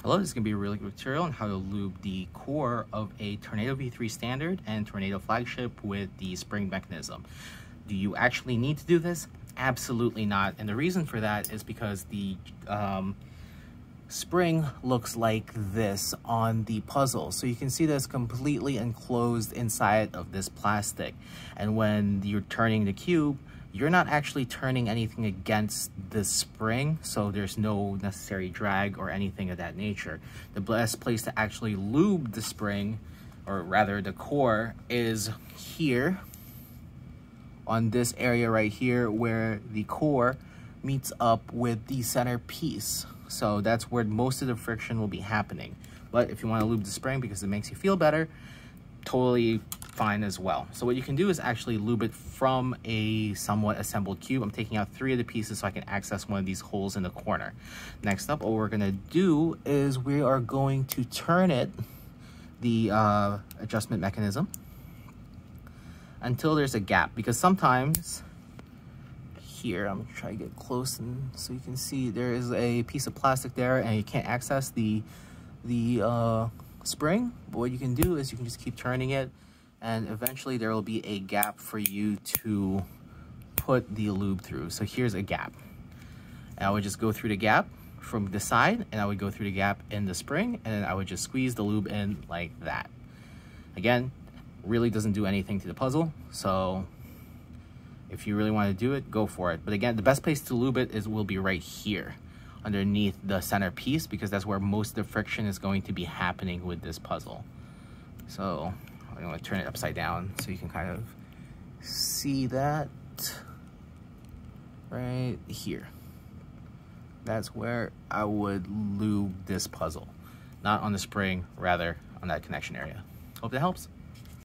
Hello, this is going to be a really good tutorial on how to lube the core of a Tornado V3 Standard and Tornado Flagship with the spring mechanism. Do you actually need to do this? Absolutely not. And the reason for that is because the spring looks like this on the puzzle. So you can see that it's completely enclosed inside of this plastic. And when you're turning the cube, you're not actually turning anything against the spring, so there's no necessary drag or anything of that nature. The best place to actually lube the spring, or rather the core, is here on this area right here where the core meets up with the center piece. So that's where most of the friction will be happening. But if you want to lube the spring because it makes you feel better, totally fine as well. So what you can do is actually lube it from a somewhat assembled cube. I'm taking out 3 of the pieces so I can access one of these holes in the corner. Next up, what we're going to do is we are going to turn it, the adjustment mechanism, until there's a gap, because sometimes here, I'm gonna try to get close and so you can see there is a piece of plastic there and you can't access the spring. But what you can do is you can just keep turning it, and eventually there will be a gap for you to put the lube through. So here's a gap, and I would just go through the gap from the side, and I would go through the gap in the spring, and then I would just squeeze the lube in like that. Again, really doesn't do anything to the puzzle, so if you really want to do it, go for it. But again, the best place to lube it will be right here underneath the center piece, because that's where most of the friction is going to be happening with this puzzle. So I'm going to turn it upside down so you can kind of see that right here. That's where I would lube this puzzle, not on the spring, rather on that connection area. Hope that helps.